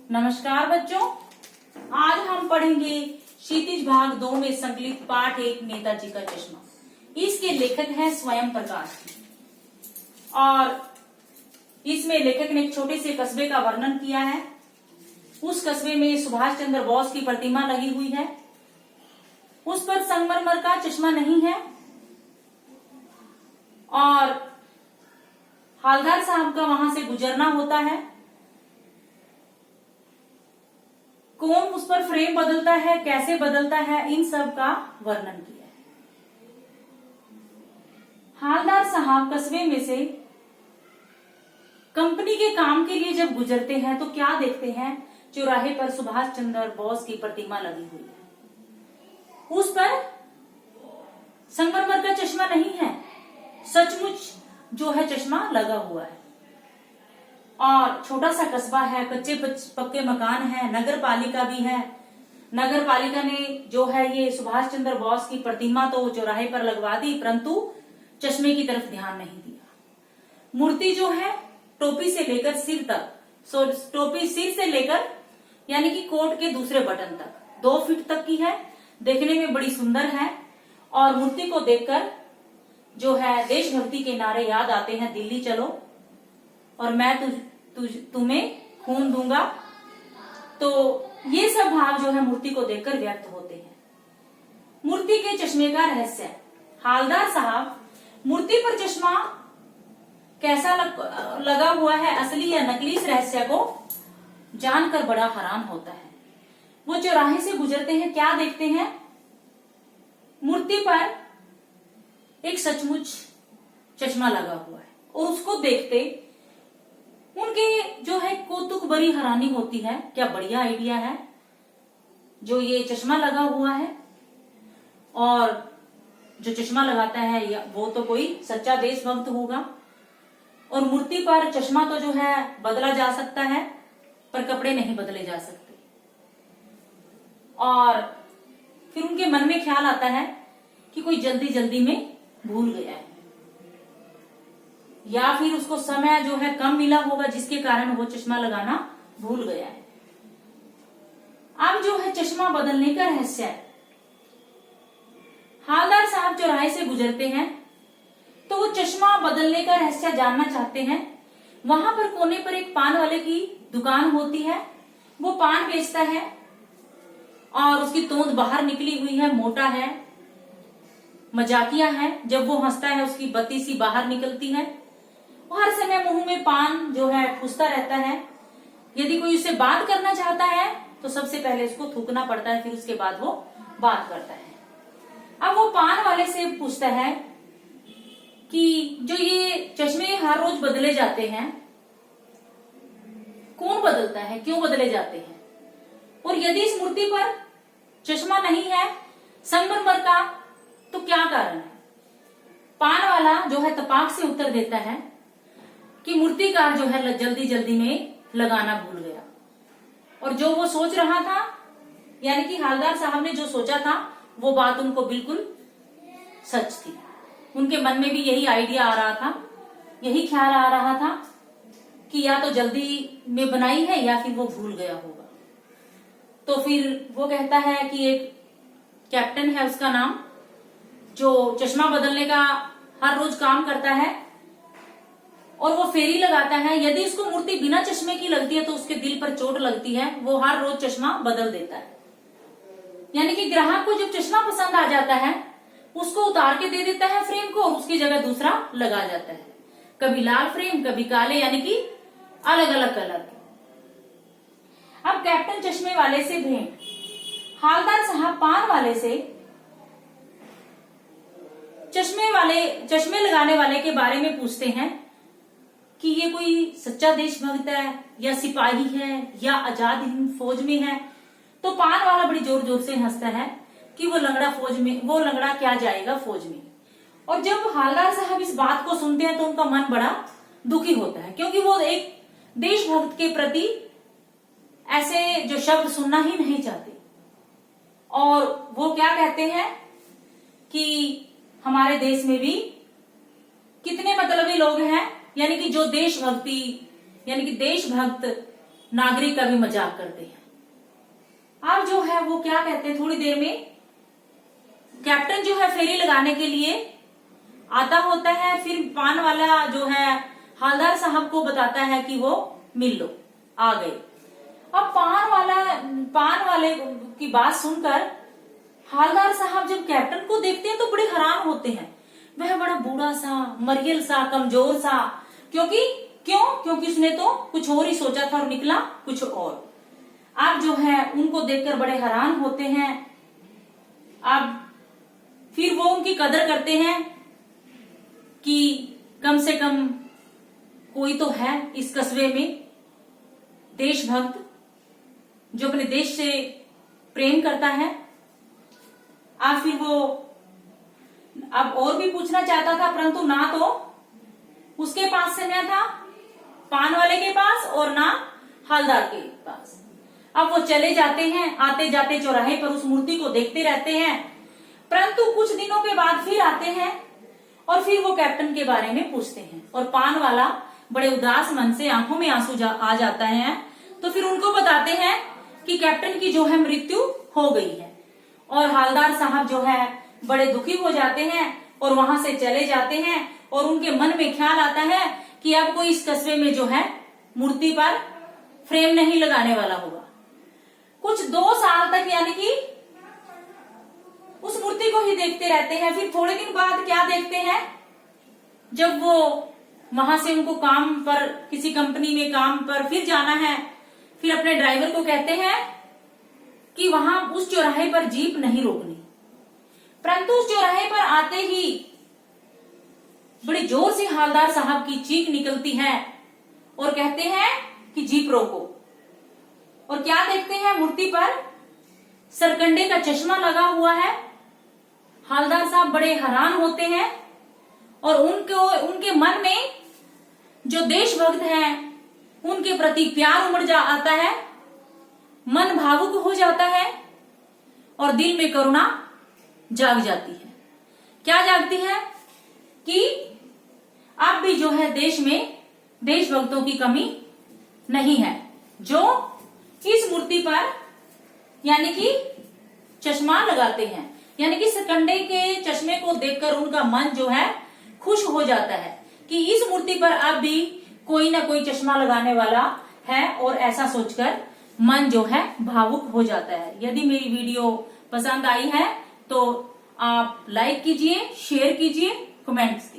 नमस्कार बच्चों, आज हम पढ़ेंगे क्षितिज भाग 2 में संकलित पाठ 1 नेताजी का चश्मा। इसके लेखक हैं स्वयं प्रकाश और इसमें लेखक ने एक छोटे से कस्बे का वर्णन किया है। उस कस्बे में सुभाष चंद्र बोस की प्रतिमा लगी हुई है। उस पर संगमरमर का चश्मा नहीं है और हवलदार साहब का वहां से गुजरना होता है। कौन उस पर फ्रेम बदलता है, कैसे बदलता है, इन सब का वर्णन किया है। हवलदार साहब कस्बे में से कंपनी के काम के लिए जब गुजरते हैं तो क्या देखते हैं? चौराहे पर सुभाष चंद्र बोस की प्रतिमा लगी हुई है। उस पर संगमरमर का चश्मा नहीं है, सचमुच जो है चश्मा लगा हुआ है। और छोटा सा कस्बा है, कच्चे पक्के मकान है, नगर पालिका भी है। नगर पालिका ने जो है ये सुभाष चंद्र बोस की प्रतिमा तो चौराहे पर लगवा दी, परंतु चश्मे की तरफ ध्यान नहीं दिया। मूर्ति जो है टोपी से लेकर सिर तक, टोपी सिर से लेकर यानी कि कोट के दूसरे बटन तक 2 फीट तक की है, देखने में बड़ी सुंदर है। और मूर्ति को देखकर जो है देशभक्ति के नारे याद आते हैं, दिल्ली चलो और मैं तुम्हें खून दूंगा। तो ये सब भाव जो है मूर्ति को देखकर व्यक्त होते हैं। मूर्ति के चश्मे का रहस्य। हवलदार साहब मूर्ति पर चश्मा कैसा लगा हुआ है, असली या नकली, इस रहस्य को जानकर बड़ा हैरान होता है। वो चौराहे से गुजरते हैं, क्या देखते हैं? मूर्ति पर एक सचमुच चश्मा लगा हुआ है और उसको देखते उनके जो है कौतुक भरी हैरानी होती है। क्या बढ़िया आइडिया है जो ये चश्मा लगा हुआ है। और जो चश्मा लगाता है वो तो कोई सच्चा देशभक्त होगा। और मूर्ति पर चश्मा तो जो है बदला जा सकता है पर कपड़े नहीं बदले जा सकते। और फिर उनके मन में ख्याल आता है कि कोई जल्दी जल्दी में भूल गया है या फिर उसको समय जो है कम मिला होगा जिसके कारण वो चश्मा लगाना भूल गया है। अब जो है चश्मा बदलने का रहस्य है। हवलदार साहब चौराहे से गुजरते हैं तो वो चश्मा बदलने का रहस्य जानना चाहते हैं। वहां पर कोने पर एक पान वाले की दुकान होती है, वो पान बेचता है और उसकी तोंद बाहर निकली हुई है, मोटा है, मजाकिया है। जब वो हंसता है उसकी बत्ती सी बाहर निकलती है। हर समय मुंह में पान जो है ठूसता रहता है। यदि कोई उससे बात करना चाहता है तो सबसे पहले उसको थूकना पड़ता है, फिर उसके बाद वो बात करता है। अब वो पान वाले से पूछता है कि जो ये चश्मे हर रोज बदले जाते हैं, कौन बदलता है, क्यों बदले जाते हैं? और यदि इस मूर्ति पर चश्मा नहीं है संगमरमर का तो क्या कारण है? पान वाला जो है तपाक से उत्तर देता है कि मूर्तिकार जो है जल्दी जल्दी में लगाना भूल गया। और जो वो सोच रहा था यानी कि हवलदार साहब ने जो सोचा था वो बात उनको बिल्कुल सच थी। उनके मन में भी यही आइडिया आ रहा था, यही ख्याल आ रहा था कि या तो जल्दी में बनाई है या फिर वो भूल गया होगा। तो फिर वो कहता है कि एक कैप्टन है उसका नाम, जो चश्मा बदलने का हर रोज काम करता है और वो फेरी लगाता है। यदि उसको मूर्ति बिना चश्मे की लगती है तो उसके दिल पर चोट लगती है, वो हर रोज चश्मा बदल देता है। यानी कि ग्राहक को जब चश्मा पसंद आ जाता है उसको उतार के दे देता है फ्रेम को और उसकी जगह दूसरा लगा जाता है। कभी लाल फ्रेम, कभी काले, यानी कि अलग अलग कलर के। अब कैप्टन चश्मे वाले से भेंट। हवलदार साहब पान वाले से चश्मे लगाने वाले के बारे में पूछते हैं कि ये कोई सच्चा देशभक्त है या सिपाही है या आजाद हिंद फौज में है। तो पान वाला बड़ी जोर जोर से हंसता है कि वो लंगड़ा क्या जाएगा फौज में। और जब हवलदार साहब इस बात को सुनते हैं तो उनका मन बड़ा दुखी होता है, क्योंकि वो एक देशभक्त के प्रति ऐसे जो शब्द सुनना ही नहीं चाहते। और वो क्या कहते हैं कि हमारे देश में भी कितने मतलबी लोग हैं, यानी कि जो देशभक्ति यानी कि देशभक्त नागरिक का भी मजाक करते हैं। अब जो है वो क्या कहते हैं, थोड़ी देर में कैप्टन जो है फेरी लगाने के लिए आता होता है। फिर पान वाला जो है हवलदार साहब को बताता है कि वो मिल लो, आ गए। अब पान वाले की बात सुनकर हवलदार साहब जब कैप्टन को देखते हैं तो बड़े हैरान होते हैं। वह बड़ा बूढ़ा सा, मरियल सा, कमजोर सा, क्योंकि उसने तो कुछ और ही सोचा था और निकला कुछ और। अब जो है उनको देखकर बड़े हैरान होते हैं। अब फिर वो उनकी कदर करते हैं कि कम से कम कोई तो है इस कस्बे में देशभक्त जो अपने देश से प्रेम करता है। अब फिर वो अब और भी पूछना चाहता था, परंतु ना तो उसके पास समय था पान वाले के पास और ना हवलदार के पास। अब वो चले जाते हैं, आते जाते चौराहे पर उस मूर्ति को देखते रहते हैं। परंतु कुछ दिनों के बाद फिर आते हैं और फिर वो कैप्टन के बारे में पूछते हैं और पान वाला बड़े उदास मन से आंखों में आंसू आ जाता है। तो फिर उनको बताते हैं कि कैप्टन की जो है मृत्यु हो गई है। और हवलदार साहब जो है बड़े दुखी हो जाते हैं और वहां से चले जाते हैं। और उनके मन में ख्याल आता है कि अब कोई इस कस्बे में जो है मूर्ति पर फ्रेम नहीं लगाने वाला होगा। कुछ 2 साल तक यानी कि उस मूर्ति को ही देखते रहते हैं। फिर थोड़े दिन बाद क्या देखते हैं, जब वो वहां से उनको काम पर किसी कंपनी में काम पर फिर जाना है, फिर अपने ड्राइवर को कहते हैं कि वहां उस चौराहे पर जीप नहीं रोकनी। परंतु उस चौराहे पर आते ही बड़ी जोर से हवलदार साहब की चीख निकलती है और कहते हैं कि जीप रोको। और क्या देखते हैं, मूर्ति पर सरकंडे का चश्मा लगा हुआ है। हवलदार साहब बड़े हैरान होते हैं और उनके मन में जो देशभक्त हैं उनके प्रति प्यार उमड़ आता है, मन भावुक हो जाता है और दिल में करुणा जाग जाती है। क्या जागती है कि अब भी जो है देश में देशभक्तों की कमी नहीं है, जो इस मूर्ति पर यानी कि चश्मा लगाते हैं। यानी कि सरकंडे के चश्मे को देखकर उनका मन जो है खुश हो जाता है कि इस मूर्ति पर अब भी कोई ना कोई चश्मा लगाने वाला है, और ऐसा सोचकर मन जो है भावुक हो जाता है। यदि मेरी वीडियो पसंद आई है तो आप लाइक कीजिए, शेयर कीजिए, कमेंट्स